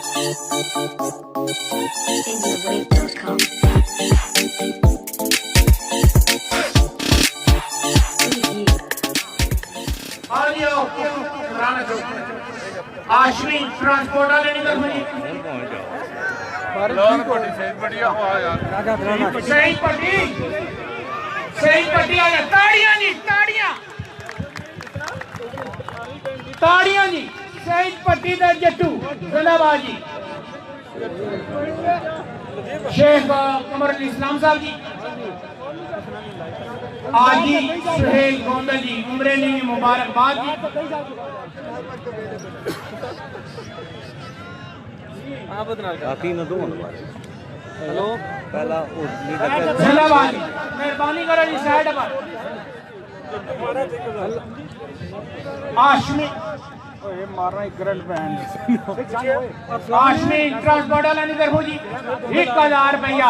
Indiawave.com. आश्विन transport वाले नहीं कर मुझे सही पट्टी आ गया ताड़ियां जी ताड़ियां जी सही पट्टी दा जट्टू जिंदाबाद जी शेख कमर अली इस्लाम साहब जी आजी सुहेल गोंदल जी उम्रे ने मुबारकबाद जी हेलो पहला जिंदाबाद जी मेहरबानी करो जी साइड पर आशमी मारना एक करंट पैन आशमी ट्रांसपोर्ट वाला नहीं तरफो जी 1000 रुपया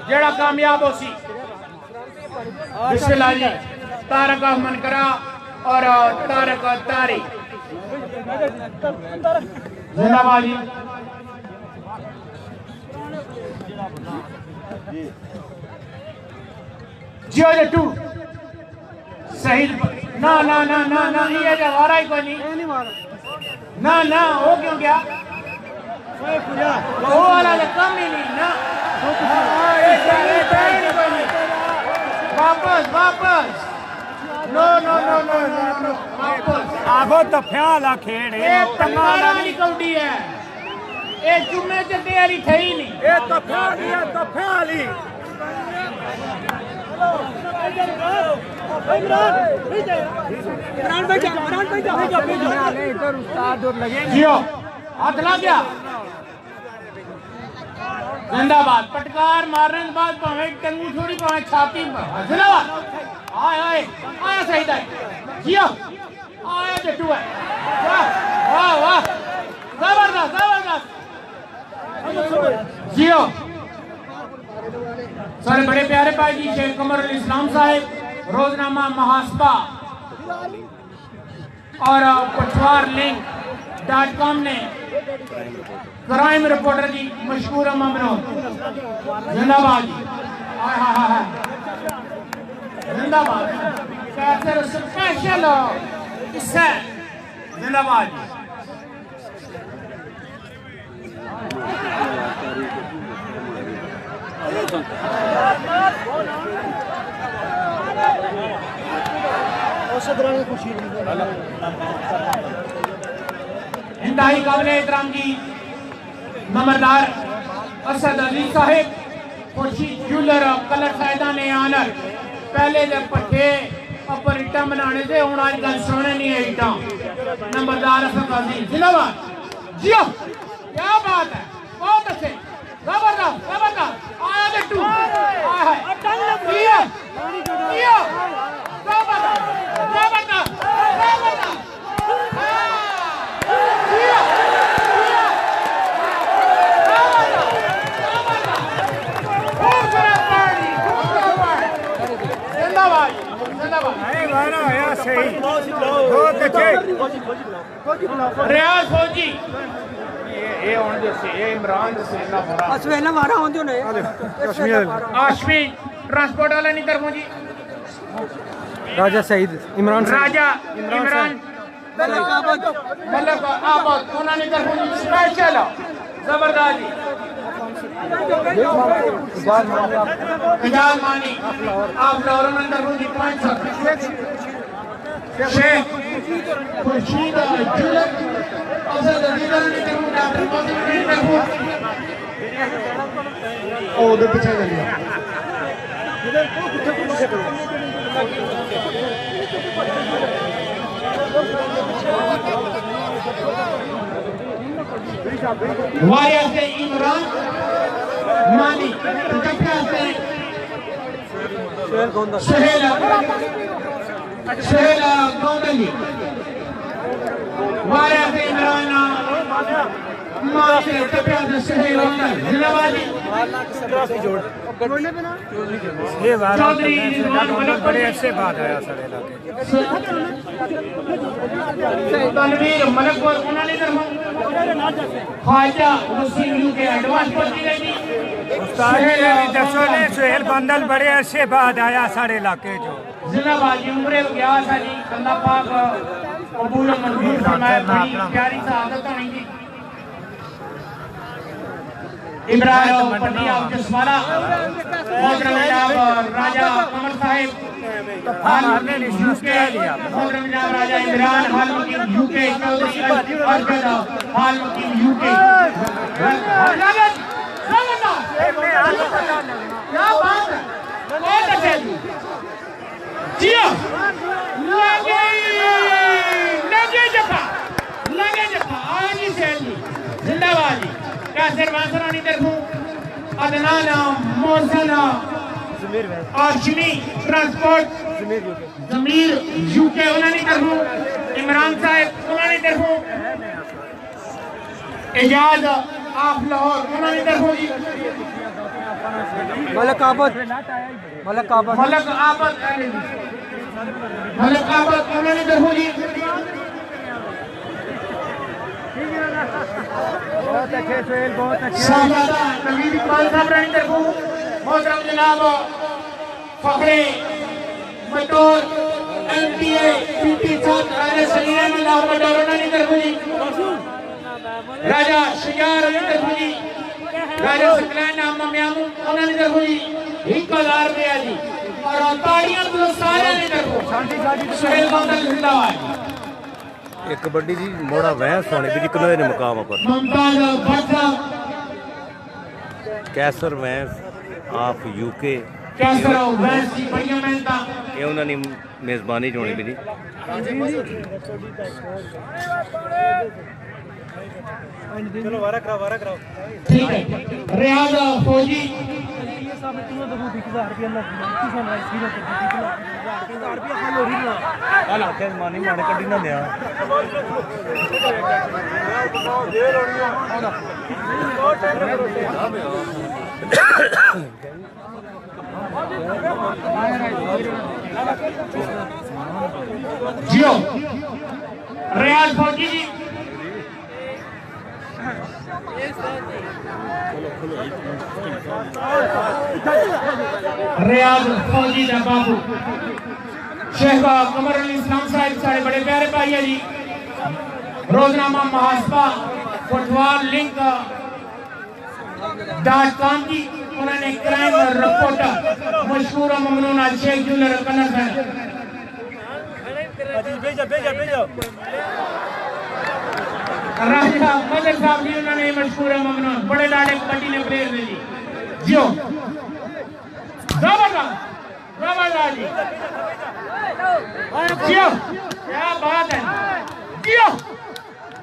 जेड़ा कामयाब हो सी बिस्मिल्लाह जी तारक अहमद करा और तारक तारी जिंदाबाद जी जियो जट्टू सही ना ना ना ना ना ये जवारा ही कोई नहीं ना ना हो क्यों गया वो वाला तो कम ही नहीं ना वापस वापस no no no no no no वापस आगो तफ्याला खेड़ ये पंगारा वाली कौडी है ये जुम्मे च तैयारी थई नहीं ये तफ्याली है तफ्याली जियो हाथ लग गया जिंदाबाद पटकार मारने के बाद भावे टंगू छोड़ी भावे छाती जिंदाबाद आए आए आया सही था जियो आया जट्टू है वाह वाह वाह जबरदस्त जबरदस्त जियो सारे बड़े प्यारे भाई जी शेख कमर अली इस्लाम साहिब रोजनामा महासपा और पछवार.com ने क्राइम रिपोर्टर जी मशहूर ममनून जिंदाबाद जी जिंदाबाद स्पेशल किस्सा जिंदाबाद जी इंतहाई काबिल एहतराम जी नंबरदार असद अली साहिब खुर्शीद ज्वेलर कलर सायदा ने आनर पहले दे पट्टे अपर इटा बनाने से हूं अजकल सोने नहीं है इटा नंबरदार असद अली जिंदाबाद जियो क्या बात है बहुत अच्छे जबरदस्त जबरदस्त आया जट्टू आया है जियो जियो जबरदस्त जबरदस्त जबरदस्त जियो रियाज फौजी ये होने जैसे ये इमरान जैसे ना भरा असवेला मारा होंदे ने आशमी ट्रांसपोर्ट वाला नहीं कर मुझे राजा सईद इमरान राजा इमरान मतलब आबाद उन्होंने कर मुझे स्पेशल जबरदस्त जी इजाज मानी आप लाहौर में अंदर मुझे पॉइंट शेख खुर्शीद जुलत असद अजीजर ने करूं डॉक्टर मौजूद ने करूं ओ उधर पीछे चल गया वारिया से इमरान मानी जक्का से सहेला गोंदली वारिया से इमरान मां से तपिया दे सुहेल अख्तर जिंदाबाद जी। ये बार चौधरी रिजवान मलिक बड़े अच्छे बात आया सारे इलाके तनवीर मलकपुर उन्होंने तरफ ख्वाजा वसीम यूके एडवांस पहुंची गई जी। सुहेल बंदल बड़े अच्छे बाद आया सारे इलाके जो जिंदाबाद जी। उम्र गयास है जी। अल्लाह पाक कबूल मंजूर फरमाए। बड़ी प्यारी शहादत होनी जी। इब्राहिम पंडिया जसवाला मोहतरम जनाब राजा कमर साहिब मोहतरम जनाब राजा इमरान हाल मुकीम यूके चौधरी अरशद हाल मुकीम यूके। क्या बात है बहुत अच्छा जी। जियो लगे जफा आज ही सैल जी जिंदाबाद जी। कैसर वासरानी तरफों अदनान मोहसन आशमी ट्रांसपोर्ट जमीर यूके उन्होंने तरफों इमरान साहब उन्होंने तरफों एजाज आप लाहौर उन्होंने तरफों जी। मलक आबद उन्होंने तरफों जी। बहुत अच्छे सुहेल बहुत अच्छे शाहजादा नवीद इकबाल साहब रानी तरफों मोहतरम जनाब फखरे मटोर एमपीए पीटी साहब राजा सलीम अल्लाह मटोर उन्होंने तरफों जी। राजा शियार उन्होंने तरफों जी। राजा सकलैन नाम म्यामू उन्होंने तरफों जी 1000 रुपया जी। और ताड़ियां तो सारे ने तरफों सुहेल बंदल जिंदाबाद। एक कबड्डी दी मोड़ा वह सोने भी निकले ने मुकाम पर मुमताज भट्ट कैसर वैंस ऑफ यूके कैसर वैंस की बड़ी मेहनत ये उन्होंने मेजबानी होनी भी चलो वारा कराओ ठीक है। रियाज फौजी मानी माने कड्डी ना दिया जियो रियाज फौजी जी। रियाज फौजी दा बाबू शेख कमर अली इस्लाम साहब सारे बड़े प्यारे भाई है जी। रोजनामा महासभा फुटबॉल लिंक .com की उन्होंने क्राइम रिपोर्टर मशहूर ममनून शेख जूलर कन्नड़ राजा मदर साहब जी उन्होंने मशहूर ममनून बड़े लाडे कबड्डी ने प्लेयर में जी। जियो जबरदस्त जी। जियो क्या बात है। जियो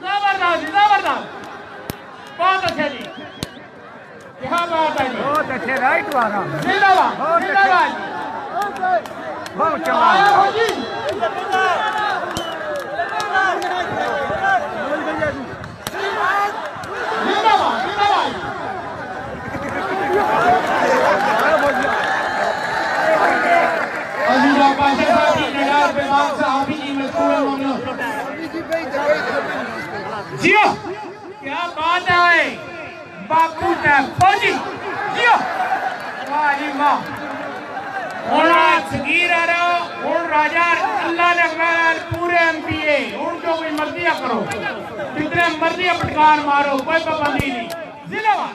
जबरदस्त बहुत अच्छा जी। क्या बात है जी। बहुत अच्छे राइट वाला जिंदाबाद जिंदाबाद जी। बहुत चंगा जी जिंदाबाद जिंदाबाद। अजीजा पाशा साहब जी नडार बेबाक साहब जी मशहूर ममनून। जियो क्या बात है बापू ने फौजी जियो वाह जी वाह। सगीर राजा अल्लाह ने पूरे एमपीए जो कोई मर्जी करो जितने मर्जी पटकार मारो कोई पाबंदी नहीं। जिंदाबाद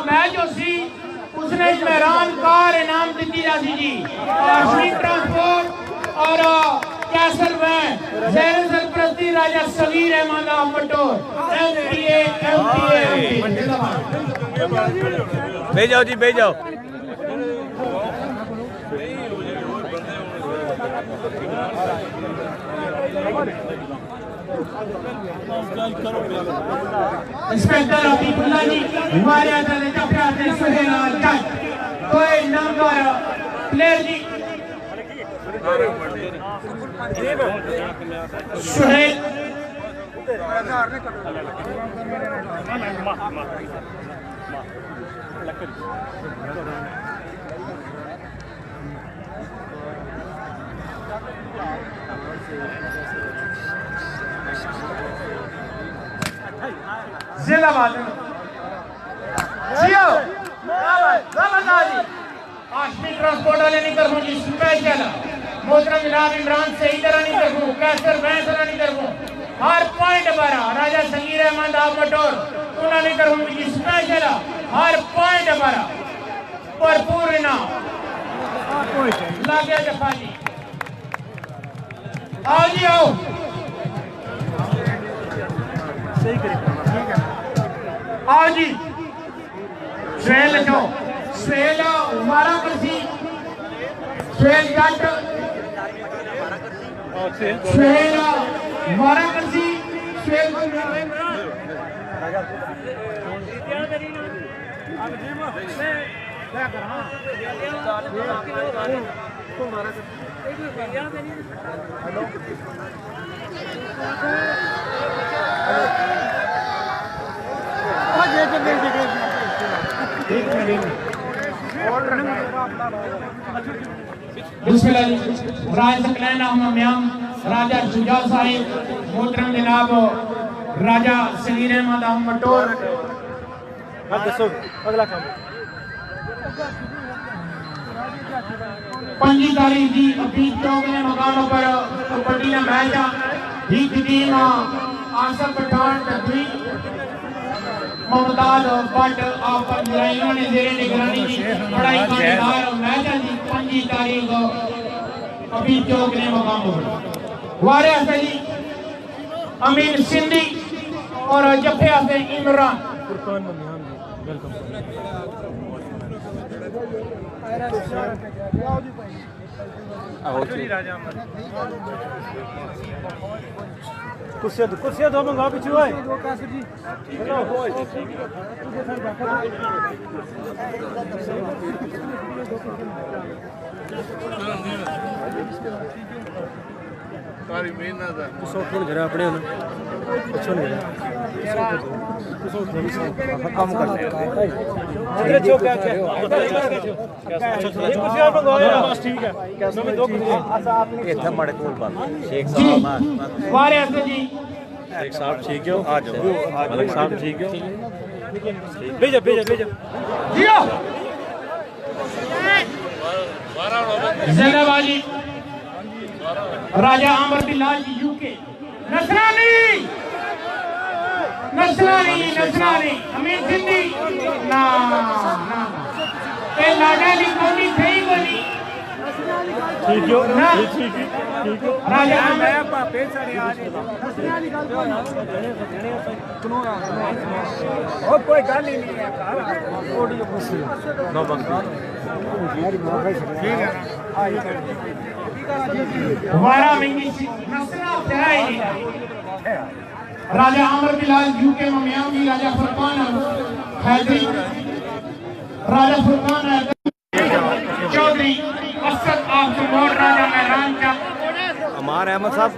मैच होसी उसने मेहरान कार इनाम दी जाती जी। आशमी ट्रांसपोर्ट और कैसल वैन जैन सरप्रस्ती राजा सगीर अहमद मटोर एमपीए भेजाओ जी भेजाओ। इंस्पेक्टर अबीबुल्ला जी हमारे अंदर जब आते सुहेल जज तो नंबर प्लेयर जी सुहेल जिंदाबाद जियो आशमी ट्रांसपोर्ट वाले नहीं कर जी स्पेशल मोहतरम जनाब इमरान से इधर नहीं कर कैसर बैंस नहीं कर हर पॉइंट पर राजा संगीर अहमद आप मटोर उन्हें नहीं कर जी स्पेशल हर पॉइंट पर भरपूर इनाम लागे जफा जी आओ जी आओ आओ जी स्वेल जो स्वेल हमारा कृषि स्वेल जट स्वेल हमारा कृषि स्वेल राज सकलैन अहमद राजा शुजा साहिब मोहतरम जनाब राजा सलीर अहमद मटोर पंजी तारीख की अभी चौकने मकाम पर कबड्डी का मैच ही टीम आसफ पठान तकवी मुमताज भट्ट आप ने जेरे निगरानी की पढ़ाई का मैच है जी 5 तारीख अभी चौकने मकाम पर वारे हसे जी अमीन सिंधी और जफे हसे इमरान कुर्सियां दो मंगा पीछे हुआ अपने कम कर शेख साहब ठीक हो आ जाओ मलिक साहब ठीक हो भेजो भेजो भेजो जिंदाबादी राजा अमर बिलाल जी यूके नसरानी नसरानी नसरानी अमीर सिंधी ना ना ए लाडा ली कोनी सही कोनी ठीक हो ना ठीक हो राजा मैं पापे सारे आज और कोई गल ही नहीं है ऑडियो पूछी नो बंद ठीक है हमारा मिंगी नसरा तेरा ही नहीं राजा अमर बिलाल यूके ममियाम जी राजा फुरकान हैदरी राजा फुरकान हैदरी चौधरी असद आप मोड़ राजा महरान का अमार अहमद साहब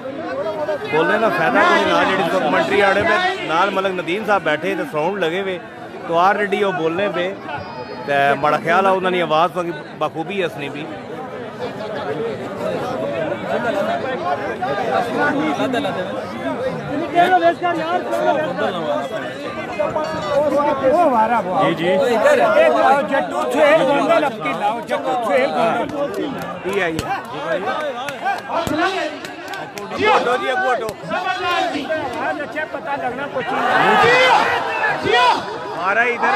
बोलने का फायदा कोई ना जी कमेंट्री आड़े पे नाल मलक नदीम साहब बैठे तो साउंड लगे हुए तो ऑलरेडी वो बोलने पे तो बड़ा ख्याल है उन्होंने आवाज़ बखूबी हसनी भी जी जी जट्टू सुहेल गोंडल अपकी लाओ जट्टू सुहेल गोंडल ये आई जियो जी फोटो जबरदस्त जी अच्छा पता लगना कुछ जियो जियो हमारा इधर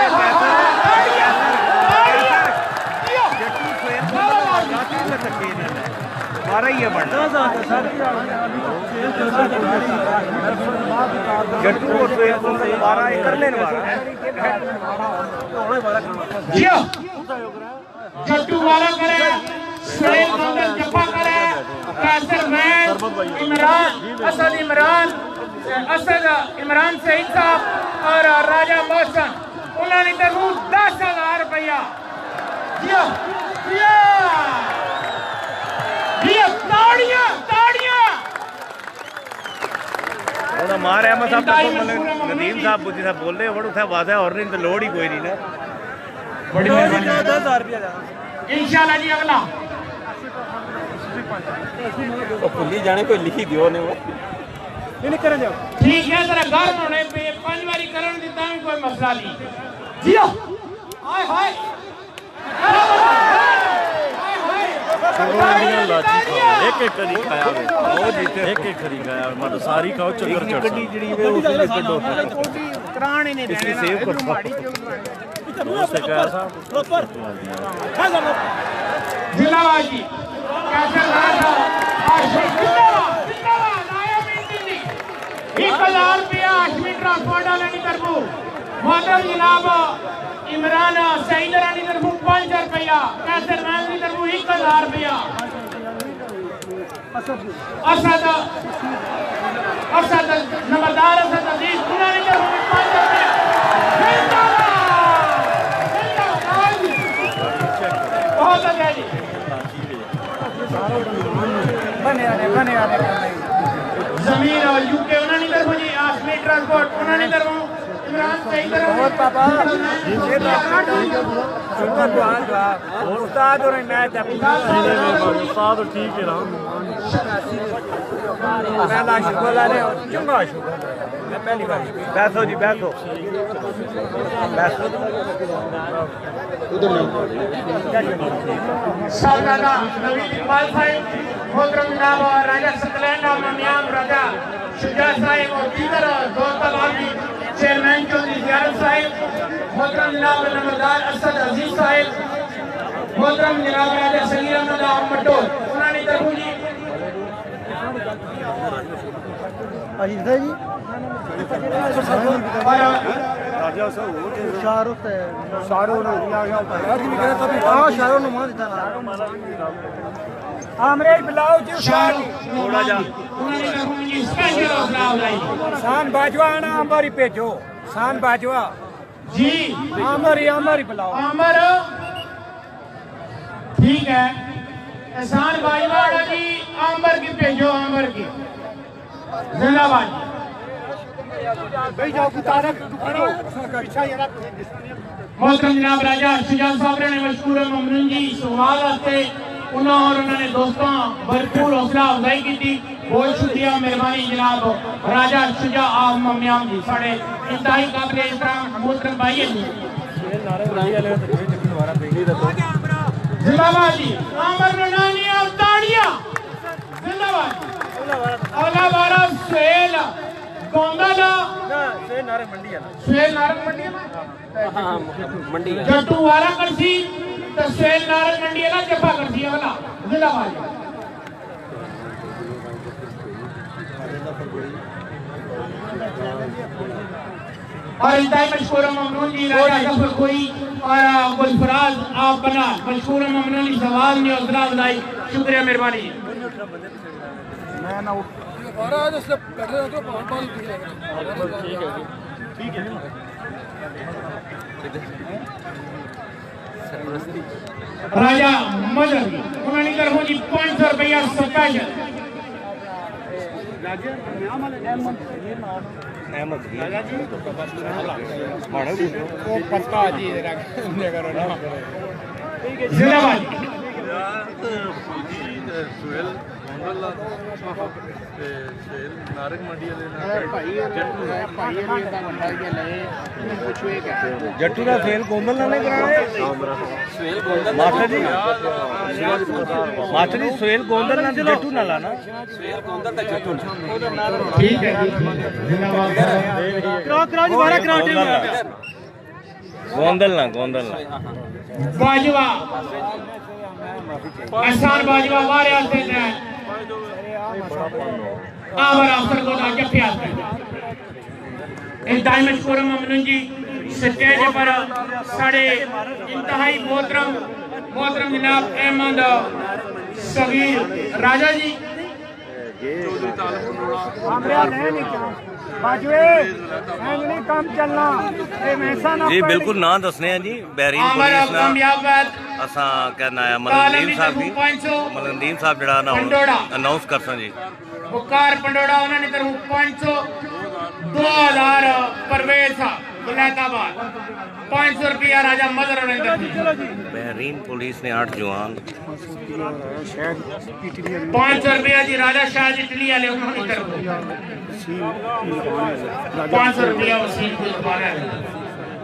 जट्टू हमारा ही है जट्टू और हमारा कर लेने वाला जियो जट्टू वाला करे सुहेल गोंडल जफा करे कैसर वैन इमरान असद इमरान असद इमरान सईद साहब और राजा मोहसन उन्होंने तरफों 10,000 रुपया दिया दिया दिया। ताड़ियां ताड़ियां। ਉਹਦਾ ਮਾਰ ਅਹਿਮਦ ਸਾਹਿਬ ਤੋਂ ਮਤਲਬ ਨਦੀਮ ਸਾਹਿਬ ਜਿਹਾ ਬੋਲੇ ਵੜ ਉਥੇ ਵਾਜ਼ਾ और नहीं तो लोड़ ही कोई नहीं ना। बड़ी मेहरबानी 10,000 रुपया इंशाल्लाह जी। अगला भुली जाने कोई लिखी दियो ने नहीं करें जाओ ठीक है जरा गर्म होने पे 5 बारी करन दिता भी कोई मसला नहीं। जियो हाय हाय एक एक करी खाया वे वो जीते एक एक करी खाया मतलब सारी खाओ चक्कर चढ़ गड्डी जड़ी वे उसने कड्डो त्राण ही नहीं इसकी देना सेव कर दोस्त कहा साहब ऊपर जिंदाबाद जी कैसे रहा आशिक जिंदाबाद जिंदाबाद आया मीटिंग नहीं 1000 रुपया आशमी ट्रांसपोर्ट वाले की तरफों मोहतरम जनाब इमरान सईद रानी की तरफों 5 रुपया कैसे मैन की तरफों 1000 रुपया असद असद नंबरदार असद अजीज उन्होंने तरफों 5 रुपया बहुत अच्छा जी बने आ रहे जमीन और यूके उन्होंने तरफों जी आसमी ट्रांसपोर्ट उन्होंने तरफों इमरान सईद बहुत पापा ये उस्ताद और मैच उस्ताद ठीक है राम पहला शुक्र है चंगा शुक्र मैं पहली बार बैठो जी बैठो साहबजादा नवीद इकबाल साहब मोहतरम जनाब राजा सकलैन ममियाम राजा शुजा साहब और दीगर दोस्त आवामी चेयरमैन चौधरी जियारत साहब मोहतरम जनाब नंबरदार असद अजीज साहब मोहतरम जनाब राजा सलीम अहमद मटोल उन्होंने तरफों जी अजीज जी राजा शाहरुख शाहरुख ने आ गया आज भी कहता भी हां शाहरुख ने मान देता ना आमरे बिलाओ जी थोड़ा जा उन्होंने तरफों जी स्पेशल हौसला अफजाई शान बाजवा ना हमारी भेजो शान बाजवा जी हमारी बुलाओ आमर ठीक है एहसान बाजवाड़ा जी आंबर की भेजो आंबर की जिंदाबाद मोहतरम जनाब राजा शुजात साहब ने मशकूर ममनून जी सवाल आते उन्होंने दोस्तों भरपूर हौसला अफजाई की थी। बहुत शुक्रिया मेहरबानी जनाब राजा शुजा ममियाम जी साढ़े इंतहाई काबिल एहतराम मोहतरम भाई है जी जिंदाबाद जी आमर ननानी और ताड़ियां जिंदाबाद। अगला बारा सुहेल गोंगल से नारे मंडी है सुहेल नारंग मंडी है हां मंडी है जट्टू वाला करसी तो सुहेल नारंग मंडी है ना जफा करसी वाला जिंदाबाद। और इंतहाई मशकूर ममनून जी राजा जफर कोई और गुलफराज आप बना मशकूर ममनून जी सवाल ने हौसला अफजाई शुक्रिया मेहरबानी। मैं ना महाराज उसने बैठे तो बहुत बाल ठीक है ठीक है राजा मदन उन्होंने तरफों जी 500 रुपया स्पेशल अहमद वो पक्का जी जिंदाबाद। सुहेल नारंग मंडी जट्टू का फेल गोंदल ने कराया सुहेल गोंदल मास्टर जी सुहेल गोंदल ना जट्टू ना लाना सुहेल गोंदल दा जट्टू ठीक है जिंदाबाद। करा जी बारह करा गोंदल ना बाजवा एहसान बाजवा हमारे आते हैं आवर अफसर को ना जफे आते हैं इंतहाई मशकूर ममनून जी स्टेज पर साढ़े इंतहाई मोहतरम जनाब अहमद सगीर राजा जी बाजवे नहीं काम चलना जी बिल्कुल ना दसने हैं जी बहरीन पुलिस ना असा कहना है मलनदीन साहब की मलनदीन साहब जड़ा ना अनाउंस कर सा जी बुकार पंडोड़ा उन्होंने तरफ 500 2000 परवेज साहब गुलाताबाद 500 रुपया राजा मदर बहरीन पुलिस ने 8 जवान 500 रुपया जी राजा शाह इटली वाले उन्होंने तरफ 500 रुपया वसीम को दोबारा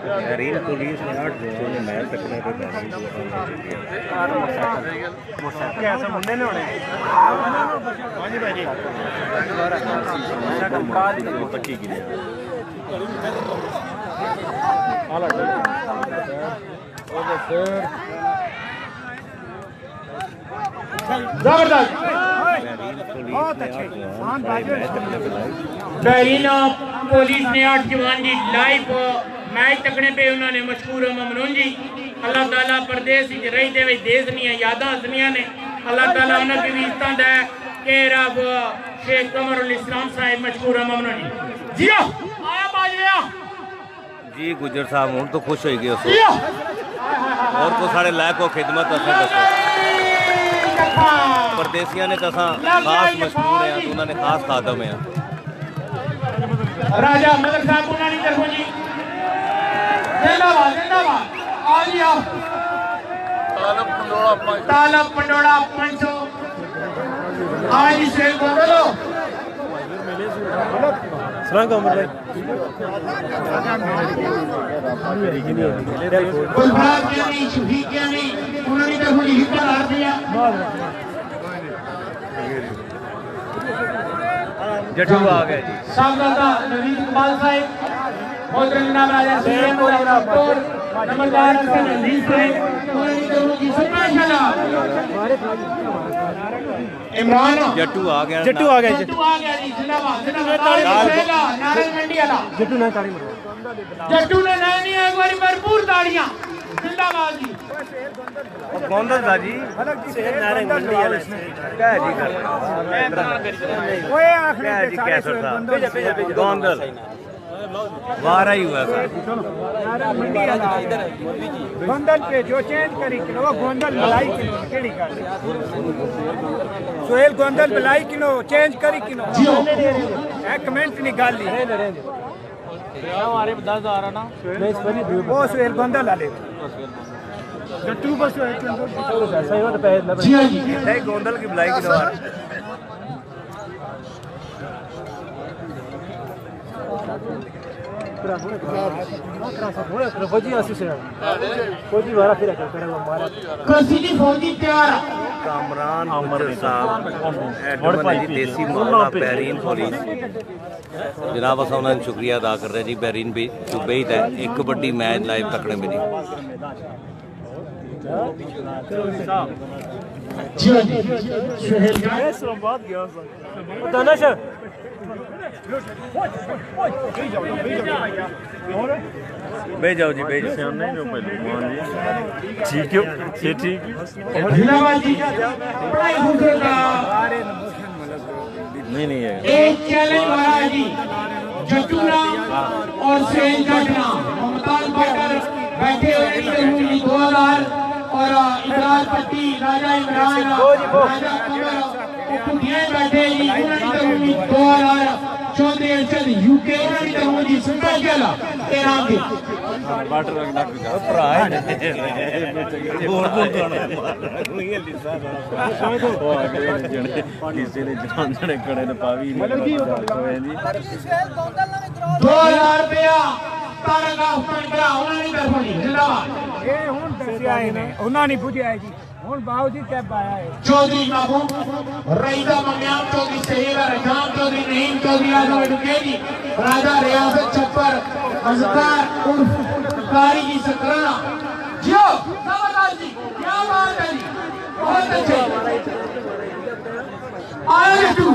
बहरीन पुलिस ने 8 जवान ने मैच तकने पे कैसे मुंडे ने होने हां जी भाई पक्की की जबरदस्त बहरीन पुलिस ने 8 जवान जी लाइव मैच तकने पे उन्होंने मशहूर ममनून जी अल्लाह ताला परदेस रही दे देश दियां यादां हसनियां ने अल्लाह ताला उन्हें की इज्जत दे के रब शेख कमरुल इस्लाम साहिब मशहूर ममनून जी आया बाजवा जी गुजर साहब हूँ तो खुश हो गए और को साढ़े लायक हो खिदमत असें दसो परदेसिया ने तो खास मशहूर है तो उन्होंने खास खादम है राजा मदर साहब उन्होंने तरफों जी जिंदाबाद जिंदाबाद आ जी आओ तालब पंडोड़ा 500 आज से बोलो सलाम अमर भाई गुलबाग के नहीं शफीक के नहीं उन्होंने तरफों जी हिस्सा हार दिया जट्टू आ गए जी साहबजादा नवीद इकबाल साहब मोहतरम जनाब राजा सीएम और डॉक्टर नंबरदार हसन अजीज साहब उन्होंने तरफों जी स्पेशल इमरान जट्टू आ गया जट्टू आ गया जी जिंदाबाद जिंदाबाद नारायण मंडी वाला जट्टू ने ताली मारो जट्टू ने नहीं एक बार भरपूर तालियां जिंदाबाद जी गोंदल दा जी नारायण मंडी वाले क्या जी कर ओए आखिरी जी कैसे साहब गोंदल वारा ही हुआ सर नारायण मंडी वाला गोंदल पे जो चेंज करी किलो वो गोंदल मलाई किलो केड़ी कर सोहेल गोंदल मलाई किलो चेंज करी किलो एक कमेंट निकाल ली हमारे 10,000 है ना वो सोहेल गोंदल वाले जट्टू बस सही बात पैसे जी हां जी सही गोंदल की बुलाई की दवा कसीदी फौजी तैयार कामरान गुजर साहब एडमन जी देसी मामला बहरीन पुलिस जनाब असा उन्होंने शुक्रिया अदा कर रहे जी बहरीन भी सूबे ही है एक कबड्डी मैच लाइव तकने में भेजाओ जी भेज ठीक है ठीक नहीं है एक चैलेंज वाला है जी जट्टूना और सेन जटना मुमताज बटर बैठे हुए हैं 2000 और इमरान पट्टी राजा इमरान राजा कमर उपनिया बैठे जी उन्होंने 2000 चौधरी अरशद यूके उन्होंने तरह जी स्पेशल इनाम दी वाटर रखना भरा है किसी ने जान जने कड़े ने पावी 2000 रुपया तारा गाफमान करा उन्होंने तरह जी जिंदाबाद ये हुन दसिया ने उन्हां नहीं बुझिया जी हुन बाबूजी कैब आया है चौधरी महबूब रईदा मम्याम चौधरी सहीला रजाम चौधरी नईम चौधरी आजम डुकेजी राजा रियासत छप्पर मजदार उर्फ कारी जी सकराना जियो जबरदस्त जी क्या बात है जी बहुत अच्छे आया तू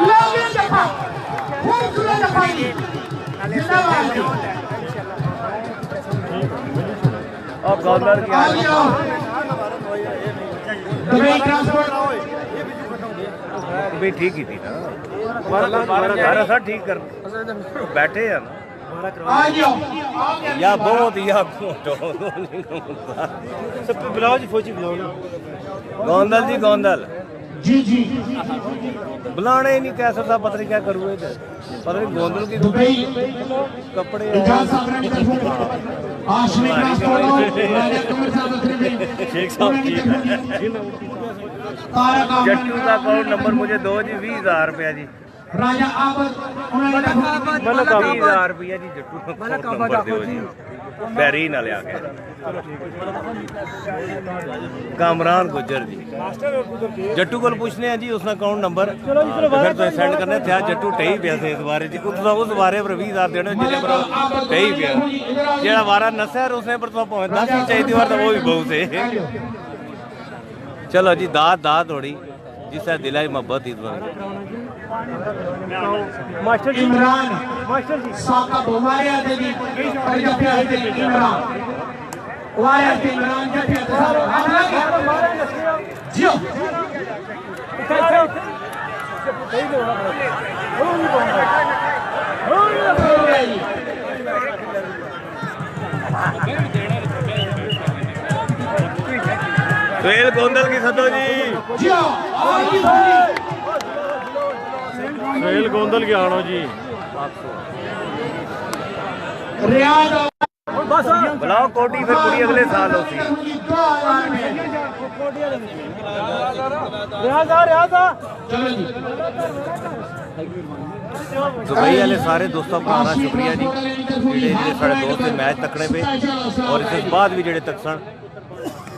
लगे जपा खूबसूरत जपा जी जिंदाबाद जी और गवर्नर की दुबई ट्रांसपोर्ट भी ठीक ही थी ना सारा सर ठीक कर बैठे हैं ना आ जाओ या बहुत या सब पे बुलाओ जी फौजी बुलाओ ना गोंदल जी गोंदल जी जी बुलाना ही नहीं कह सकता पता नहीं क्या करूँ पता नहीं गोंदल की दुबई कपड़े इजाज साहब ने आशमी ट्रांसपोर्ट राजा कमर साहब अकरम शेख साहब जी तारक जट्टू का अकाउंट नंबर मुझे दो जी 20,000 रुपया जी राजा आबद उन्होंने 20,000 रुपया जी जट्टू का अकाउंट नंबर दो जी बैरी ना लिया के कामरान गुजर जी जट्टू को पूछने हैं जी उसने अकाउंट नंबर फिर तो सेंड करने थे जट्टू टही पिया से इस बारे जी उस बारे पर 20,000 देने जिन्हें पर टही पिया जेड़ा वारा नशा उसने पर तो भावें 10 ही चाहिए बार तो वो भी बहुत है चलो जी दात थोड़ी जिससे दिलाई मोहब्बत इस बार मास्टर जी इमरान मास्टर जी साका बोवारे आते जी और जफे आते इमरान वारे आते इमरान जफे आते हाथ लगे जियो सुहेल गोंदल की सदो जी जियो सुहेल गोंदल के आनो जी रियाज बुलाओ कोटी फिर पूरी अगले साल होती चलो जी दुबई वाले सारे दोस्तों का आना शुक्रिया जी जेडे साढ़े दोस्त ने मैच तकने पे और इस बाद भी जेडे तकसन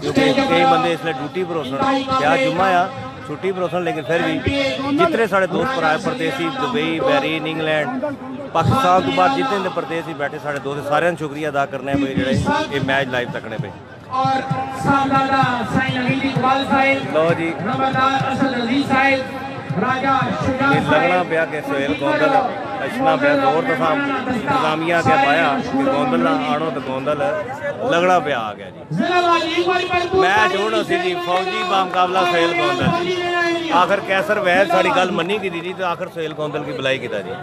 क्योंकि कई बंदे इसलिए ड्यूटी पर होसन क्या जुम्मा आ छुट्टी पर होसन लेकिन फिर भी जितने साढ़े दोस्त पर आए परदेसी दुबई बैरीन इंग्लैंड पाकिस्तान तो बाद जितने परदेसी बैठे साढ़े दोस्त सारे शुक्रिया अदा करने पे जेडे ये मैच लाइव तकने पे और सामदादा साईं अमीन इकबाल साहिब लो जी नंबरदार असद अजीज साहिब राजा शुजा ये लगना पिया कि सुहेल गोंदल अच्छा पिया जोर तो इंतजामिया के पाया कि गोंदल ना आनो तो गोंदल लगना पिया आ गया जी मैच होना सी जी फौजी बामुकाबला सुहेल गोंदल जी आखिर कैसर वैद साड़ी गल मनी की जी तो आखिर सुहेल गोंदल की बुलाई किया जी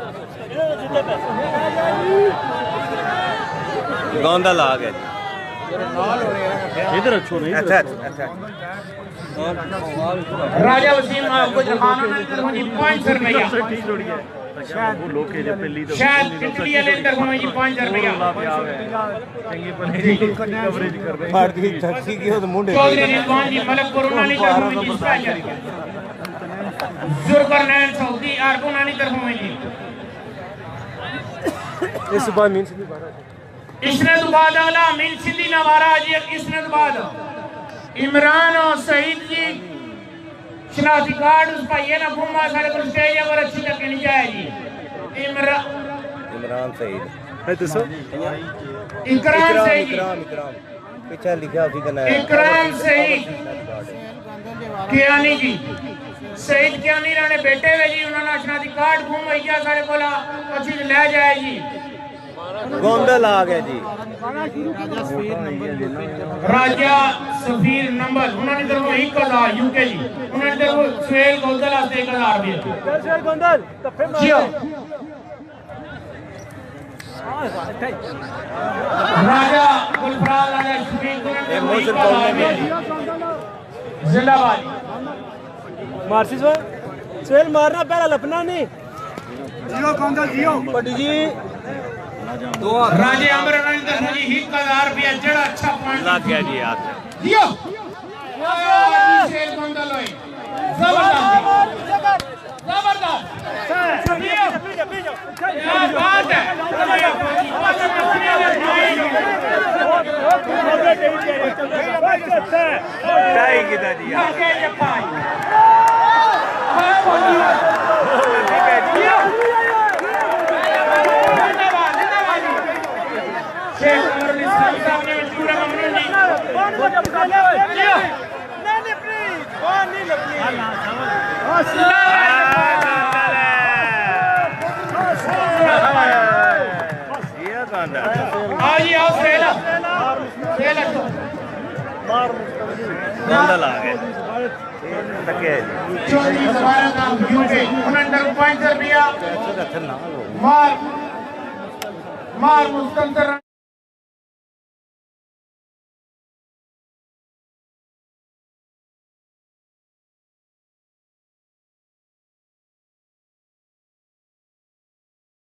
गोंदल आ गया जी इधर अच्छो नहीं अच्छा अच्छा राजा वसीम गुजर खान ने 500 रुपया शायद वो लोग के जो पहली तो शायद टिकली वाले अंदर हुए जी 500 रुपया चंगी भली कवरेज कर रहे भारतीय टैक्सी की तो मुंडे चौधरी रिजवान जी मलकपुर उन्होंने तरफ हुए जी स्पेशल जुरकरनैन सऊदी आरकोनानी तरफ हुए जी इस बार मीन से भी बारह इसने तो बाद अगला अमीन सिंधी नवारा जी इसने तो बाद इमरान और सईद जी शनाख्ती कार्ड उस भाई ना घूमा सारे को स्टेज पर अच्छी तक नहीं जाए जी इमरान सईद है तो सर इकराम सईद इकराम पीछे लिखा उसी का नाम इकराम सईद कियानी जी सईद कियानी राणे बेटे वे जी उन्होंने शनाख्ती कार्ड घूम भैया सारे को अच्छी ले जाए जी गोंदल आ गया जी राजा सफीर नंबर उन्होंने तरफ 1000 यूके जी उन्होंने तरफ सुहेल गोंदल आस्ते 1000 रुपये सुहेल गोंदल तो फिर जियो राजा गुलफराज राजा शफीक ये मोहसिन बोलने में जी जिंदाबाद मार्सिस वो सुहेल मारना पहला लपना नहीं जियो गोंदल जियो बड़ी जी राजे अमरनाथ तरफ जी 1000 रुपये जड़ा अच्छा पॉइंट लग गया जी यार जियो सुहेल गोंदल होए जबरदस्त जियो क्या बात है टाई किदा जी यार शेख उमर इस्लाम साहब ने पूरा ममनून जी नहीं प्लीज कौन नहीं लगनी ये गाना आओ जी आओ सेला सेला गोंदल आ गए तके चौधरी सवारा का यूके उनंडर 5 रुपया पैसे रखना मार मुस्तंतर